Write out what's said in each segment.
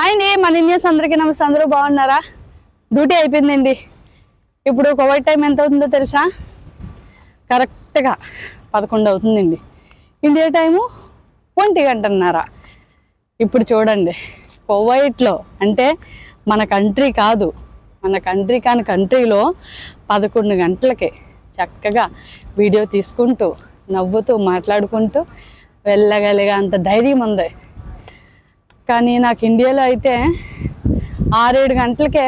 Hi అండి, మన Indians అందరికీ నమస్తే. అందరూ బాగున్నారా? డ్యూటీ అయిపోయిందండి. ఇప్పుడు కోవిడ్ టైం ఎంత అవుతుందో తెలుసా? కరెక్ట్గా 11 అవుతుందండి. ఇండియా టైము 1 గంటన్నర. ఇప్పుడు చూడండి, కోవిడ్లో అంటే మన కంట్రీ కాదు, మన కంట్రీ కాని కంట్రీలో 11 గంటలకి చక్కగా వీడియో తీసుకుంటూ నవ్వుతూ మాట్లాడుకుంటూ వెళ్ళగలిగే అంత ధైర్యం ఉంది. కానీ నాకు ఇండియాలో అయితే 6-7 గంటలకే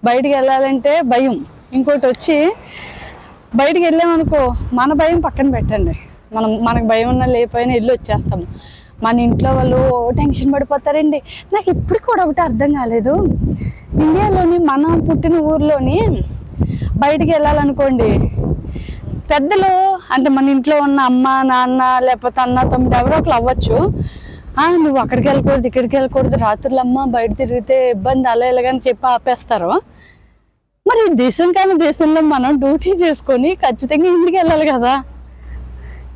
బయటికి వెళ్ళాలంటే భయం. ఇంకోటి వచ్చి బయటికి వెళ్ళామనుకో, మన భయం పక్కన పెట్టండి, మనకు భయం ఉన్నా లేకపోయినా వెళ్ళి వచ్చేస్తాము. మన ఇంట్లో వాళ్ళు టెన్షన్ పడిపోతారండి. నాకు ఇప్పుడు కూడా ఒకటి అర్థం కాలేదు, ఇండియాలోని మనం పుట్టిన ఊర్లోని బయటికి వెళ్ళాలనుకోండి, పెద్దలు అంటే మన ఇంట్లో ఉన్న అమ్మ నాన్న లేకపోతే అన్న తమ్ముడు ఎవరో ఒకరు అవ్వచ్చు, నువ్వు అక్కడికి వెళ్ళకూడదు ఇక్కడికి వెళ్ళకూడదు, రాత్రులమ్మ బయట తిరిగితే ఇబ్బంది అలా ఇలాగని చెప్పి ఆపేస్తారు. మరి దేశం కాని దేశంలో మనం డ్యూటీ చేసుకొని ఖచ్చితంగా ఇంటికి వెళ్ళాలి కదా.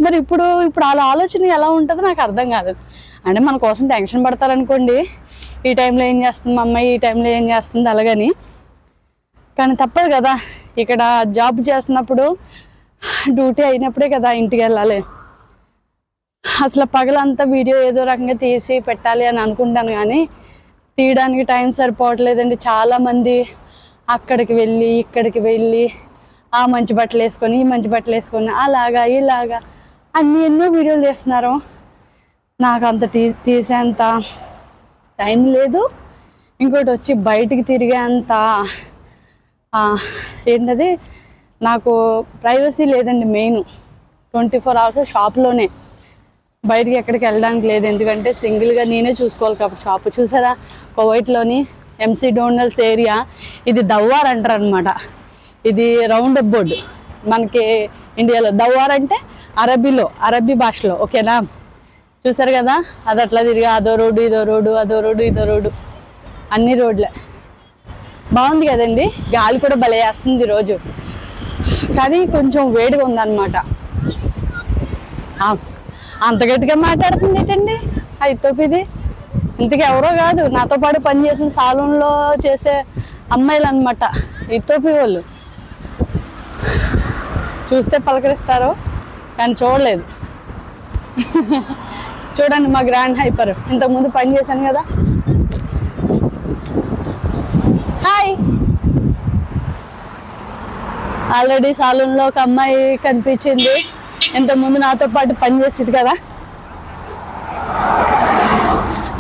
మరి ఇప్పుడు వాళ్ళ ఆలోచన ఎలా ఉంటుందో నాకు అర్థం కాదు. అంటే మన కోసం టెన్షన్ పడతారనుకోండి, ఈ టైంలో ఏం చేస్తుంది మా అమ్మాయి, ఈ టైంలో ఏం చేస్తుంది అలాగని. కానీ తప్పదు కదా, ఇక్కడ జాబ్ చేస్తున్నప్పుడు డ్యూటీ అయినప్పుడే కదా ఇంటికి వెళ్ళాలి. అసలు పగలంతా వీడియో ఏదో రకంగా తీసి పెట్టాలి అని అనుకుంటాను, కానీ తీయడానికి టైం సరిపోవట్లేదండి. చాలామంది అక్కడికి వెళ్ళి ఇక్కడికి వెళ్ళి ఆ మంచి బట్టలు వేసుకొని ఈ మంచి బట్టలు వేసుకొని అలాగా ఇలాగా ఎన్నో వీడియోలు చేస్తున్నారు. నాకు అంత తీసేంత టైం లేదు. ఇంకోటి వచ్చి బయటికి తిరిగేంత ఏంటది, నాకు ప్రైవసీ లేదండి. మెయిన్ 24 hours షాప్లోనే, బయటికి ఎక్కడికి వెళ్ళడానికి లేదు. ఎందుకంటే సింగిల్గా నేనే చూసుకోవాలి కాబట్టి. షాప్ చూసారా, కువైట్లోని MC డోనల్స్ ఏరియా, ఇది దవ్వార్ అంటారు అనమాట. ఇది రౌండ్ బోర్డు. మనకి ఇండియాలో దవ్వార్ అంటే అరబీ భాషలో, ఓకేనా? చూసారు కదా, అది అట్లా తిరిగి అదో రోడ్డు ఇదో రోడ్డు, అదో రోడ్డు ఇదో రోడ్డు, అన్ని రోడ్లే. బాగుంది కదండి, గాలి కూడా భలే వేస్తుంది ఈరోజు. కానీ కొంచెం వేడిగా ఉందన్నమాట. అంత గట్టిగా మాట్లాడుతుంది ఏంటండి అయితోపిది. ఇంతకు ఎవరో కాదు, నాతో పాటు పనిచేసిన సాలూన్లో చేసే అమ్మాయిలు అనమాట, ఇతోపి వాళ్ళు. చూస్తే పలకరిస్తారు కానీ చూడలేదు. చూడండి మా గ్రాండ్ హైపర్, ఇంతకుముందు పని చేశాను కదా. హాయ్. ఆల్రెడీ సాలూన్లో ఒక అమ్మాయి కనిపించింది, ఇంతకుముందు నాతో పాటు పనిచేసేది కదా,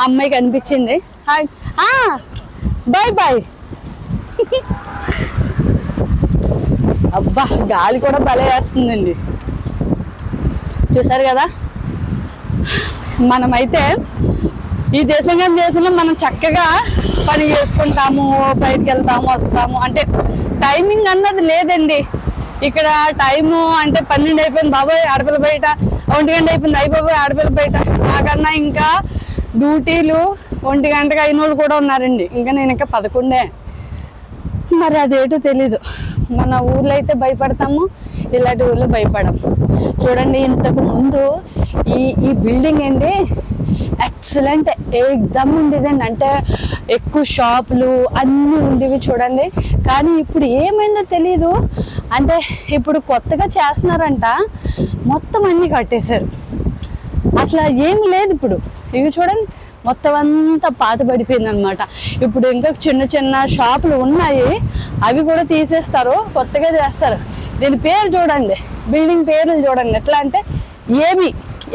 అమ్మాయి కనిపించింది. Hi, bye bye. అబ్బా, గాలి కూడా భలే వేస్తుందండి. చూసారు కదా, మనమైతే ఈ దేశంగా దేశంలో మనం చక్కగా పని చేసుకుంటాము, బయటకు వెళ్తాము వస్తాము. అంటే టైమింగ్ అన్నది లేదండి ఇక్కడ. టైము అంటే 12 అయిపోయింది బాబాయ్ ఆడపిల్ల బయట, 1 గంట అయిపోయింది అయిపోయి ఆడపిల్ల బయట. నాకన్నా ఇంకా డ్యూటీలు 1 గంటకు అయిన వాళ్ళు కూడా ఉన్నారండి. ఇంకా నేను ఇంకా 11. మరి అదేటో తెలీదు. మన ఊర్లో అయితే భయపడతాము, ఇలాంటి ఊర్లో భయపడము. చూడండి, ఇంతకు ముందు ఈ బిల్డింగ్ అండి ఎక్సలెంట్ ఏకదమ్ ఉండేదండి. అంటే ఎక్కువ షాపులు అన్నీ ఉండేవి చూడండి. కానీ ఇప్పుడు ఏమైందో తెలీదు. అంటే ఇప్పుడు కొత్తగా చేస్తున్నారంట, మొత్తం అన్నీ కట్టేశారు. అసలు ఏమి లేదు ఇప్పుడు. ఇవి చూడండి, మొత్తం అంతా పాత పడిపోయింది అనమాట. ఇప్పుడు ఇంకా చిన్న చిన్న షాపులు ఉన్నాయి, అవి కూడా తీసేస్తారు, కొత్తగా చేస్తారు. దీని పేరు చూడండి, బిల్డింగ్ పేర్లు చూడండి ఎట్లా అంటే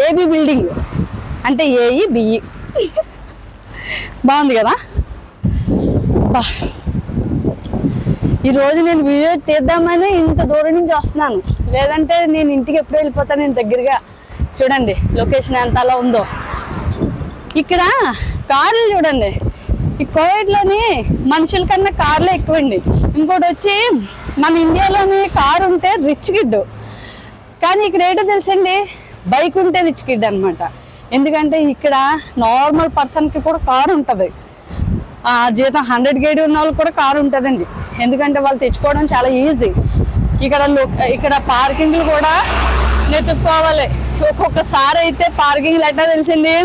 ఏబి బిల్డింగ్ అంటే ఏఈ బిఈ. బాగుంది కదా. ఈరోజు నేను వీడియో తీద్దామని ఇంత దూరం నుంచి వస్తున్నాను, లేదంటే నేను ఇంటికి ఎప్పుడు వెళ్ళిపోతాను. నేను దగ్గరగా చూడండి లొకేషన్ ఎంత అలా ఉందో. ఇక్కడ కార్లు చూడండి, ఈ కోవిడ్లోని మనుషుల కన్నా కార్లే ఎక్కువండి. ఇంకోటి వచ్చి మన ఇండియాలోని కారు ఉంటే రిచ్ కిడ్, కానీ ఇక్కడ ఏంటో తెలుసండి, బైక్ ఉంటే రిచ్ కిడ్ అనమాట. ఎందుకంటే ఇక్కడ నార్మల్ పర్సన్కి కూడా కారు ఉంటుంది. జీతం 100K ఉన్న వాళ్ళకి కూడా కారు ఉంటుందండి. ఎందుకంటే వాళ్ళు తెచ్చుకోవడం చాలా ఈజీ. ఇక్కడ పార్కింగ్లు కూడా వెతుక్కోవాలి. ఒక్కొక్కసారి అయితే పార్కింగ్లు ఎట్లా తెలిసింది,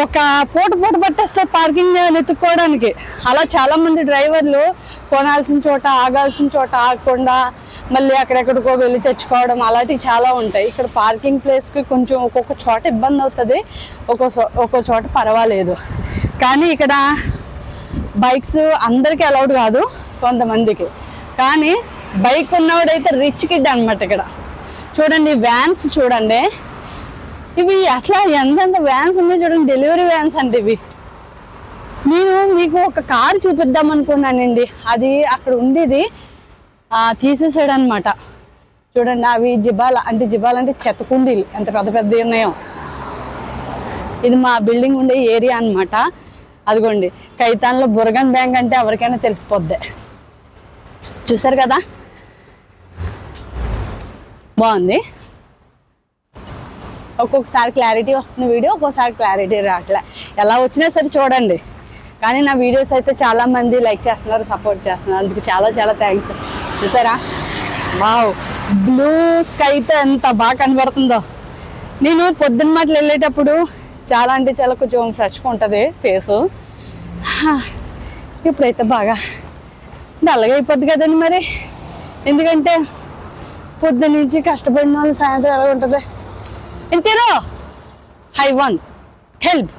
ఒక పూట పట్టేస్తారు పార్కింగ్ వెతుక్కోవడానికి. అలా చాలా మంది డ్రైవర్లు కొనాల్సిన చోట ఆగాల్సిన చోట ఆగకుండా మళ్ళీ అక్కడెక్కడికో వెళ్ళి తెచ్చుకోవడం అలాంటివి చాలా ఉంటాయి. ఇక్కడ పార్కింగ్ ప్లేస్కి కొంచెం ఒక్కొక్క చోట ఇబ్బంది అవుతుంది, ఒక్కో చోట పర్వాలేదు. కానీ ఇక్కడ బైక్స్ అందరికీ అలౌడ్ కాదు, కొంతమందికి. కానీ బైక్ ఉన్నవాడైతే రిచ్ కిడ్ అనమాట. ఇక్కడ చూడండి వ్యాన్స్ చూడండి, ఇవి అసలు ఎంతెంత వ్యాన్స్ ఉన్నాయి చూడండి, డెలివరీ వ్యాన్స్ అంటే ఇవి. నేను మీకు ఒక కార్ చూపిద్దాం అనుకున్నానండి, అది అక్కడ ఉండేది తీసేసాడు అనమాట. చూడండి అవి జిబాల అంటే చెత్తకుండీలు ఎంత పెద్ద ఉన్నాయో. ఇది మా బిల్డింగ్ ఉండే ఏరియా అనమాట. అదిగోండి కైతాన్లో బుర్గన్ బ్యాంక్ అంటే ఎవరికైనా తెలిసిపోద్ది. చూసారు కదా, బాగుంది. ఒక్కొక్కసారి క్లారిటీ వస్తుంది వీడియో, ఒక్కొక్కసారి క్లారిటీ రావట్లే. ఎలా వచ్చినా సరే చూడండి. కానీ నా వీడియోస్ అయితే చాలామంది లైక్ చేస్తున్నారు, సపోర్ట్ చేస్తున్నారు, అందుకు చాలా చాలా థ్యాంక్స్. చూసారా, వావ్, బ్లూ స్కై అయితే ఎంత బాగా కనబడుతుందో. నేను పొద్దున్న మాటలు వెళ్ళేటప్పుడు చాలా అంటే చాలా కొంచెం ఫ్రెష్గా ఉంటుంది ఫేసు. ఇప్పుడైతే బాగా డల్గా అయిపోద్ది కదండి మరి, ఎందుకంటే పొద్దున్న నుంచి కష్టపడిన వాళ్ళు సాయంత్రం ఎలా ఉంటుంది. ఇంతేనో హై వన్ హెల్ప్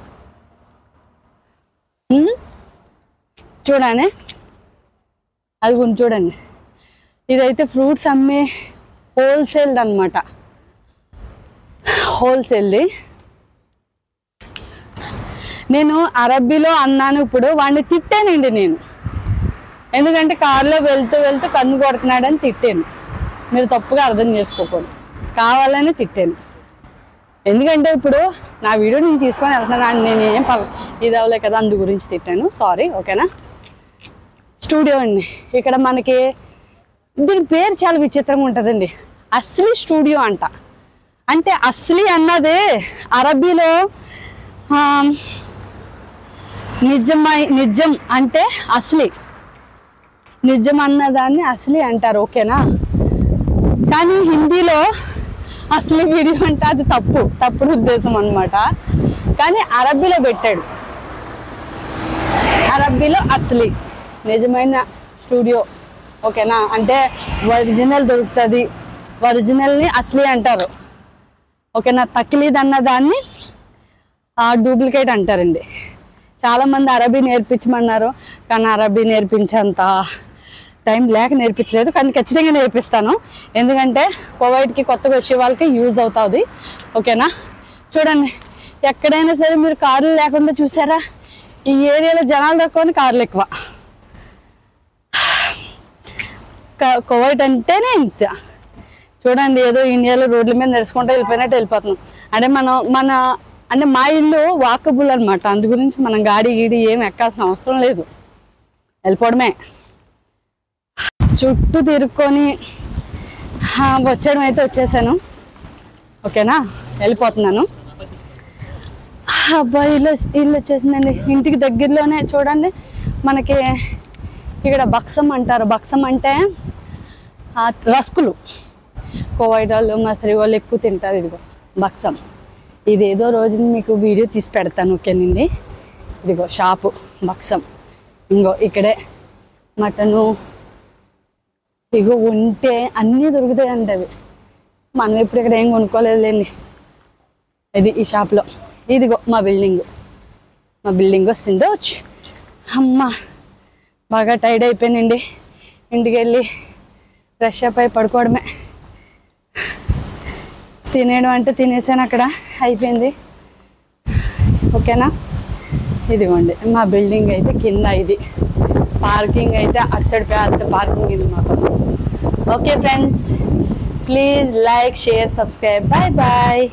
చూడండి, అది కొంచెం చూడండి. ఇదైతే ఫ్రూట్స్ అమ్మే హోల్సేల్ది అనమాట, హోల్సేల్ది. నేను అరబ్బీలో అన్నాను, ఇప్పుడు వాడిని తిట్టానండి నేను. ఎందుకంటే కారులో వెళ్తూ కన్ను కొడుతున్నాడని తిట్టాను. మీరు తప్పుగా అర్థం చేసుకోకూడదు, కావాలని తిట్టాను. ఎందుకంటే ఇప్పుడు నా వీడియో నేను తీసుకొని వెళ్తున్నాను, నేను ఏం ఇది అవ్వలే కదా, అందు గురించి తిట్టాను, సారీ. ఓకేనా. స్టూడియో అండి ఇక్కడ మనకి. దీని పేరు చాలా విచిత్రంగా ఉంటుందండి, అస్లీ స్టూడియో అంట. అంటే అస్లీ అన్నదే అరబీలో నిజం అంటే అస్లీ, నిజం అన్నదాన్ని అస్లీ అంటారు. ఓకేనా. కానీ హిందీలో అసలు వీడియో అంటే అది తప్పుడు ఉద్దేశం అనమాట. కానీ అరబ్బీలో పెట్టాడు, అరబ్బీలో అసలీ నిజమైన స్టూడియో. ఓకేనా. అంటే ఒరిజినల్ దొరుకుతుంది, ఒరిజినల్ని అసలీ అంటారు. ఓకేనా. తక్లీద్ అన్న దాన్ని డూప్లికేట్ అంటారండి. చాలామంది అరబీ నేర్పించమన్నారు, కానీ అరబీ నేర్పించేంత టైం లేక నేర్పించలేదు. కానీ ఖచ్చితంగా నేర్పిస్తాను, ఎందుకంటే కోవైట్కి కొత్తగా వచ్చే వాళ్ళకి యూజ్ అవుతుంది. ఓకేనా. చూడండి, ఎక్కడైనా సరే మీరు కార్లు లేకుండా చూసారా, ఈ ఏరియాలో జనాలు తక్కువ, కార్లు ఎక్కువ. కోవైట్ అంటేనే ఇంత. చూడండి, ఏదో ఇండియాలో రోడ్ల మీద నడుచుకుంటూ వెళ్ళిపోయినట్టు వెళ్ళిపోతున్నాం. అంటే మా ఇల్లు వాకబుల్ అనమాట, అందు గురించి మనం గాడి ఏం ఎక్కాల్సిన అవసరం లేదు, వెళ్ళిపోవడమే. చుట్టూ తిరుక్కొని వచ్చేయడం అయితే వచ్చేసాను. ఓకేనా, వెళ్ళిపోతున్నాను. అబ్బాయి ఇల్లు వచ్చేసిందండి. ఇంటికి దగ్గరలోనే చూడండి మనకి ఇక్కడ బక్సం అంటారు. బక్సం అంటే రస్కులు, కోవైట్ వాళ్ళు మసరి వాళ్ళు ఎక్కువ తింటారు. ఇదిగో బక్సం. ఇదేదో రోజు మీకు వీడియో తీసి పెడతాను. ఓకేనండి. ఇదిగో షాపు బక్సం. ఇంకో ఇక్కడే మటను, ఇగో ఉంటే అన్నీ దొరుకుతాయండి. అవి మనం ఇప్పుడు ఇక్కడ ఏం కొనుక్కోలేదులేండి. ఇది ఈ షాప్లో. ఇదిగో మా బిల్డింగ్ వస్తుందో. అమ్మ బాగా టైర్డ్ అయిపోయానండి. ఇంటికి వెళ్ళి ఫ్రెష్ అప్ అయి పడుకోవడమే. తినేయడం అంటే తినేసాను, అక్కడ అయిపోయింది. ఓకేనా. ఇదిగోండి మా బిల్డింగ్ అయితే కింద. ఇది పార్కింగ్ అయితే అటు సైడ్ పెద్ద పార్కింగ్ ఇది మాకు. Okay friends, please like, share, subscribe. Bye bye.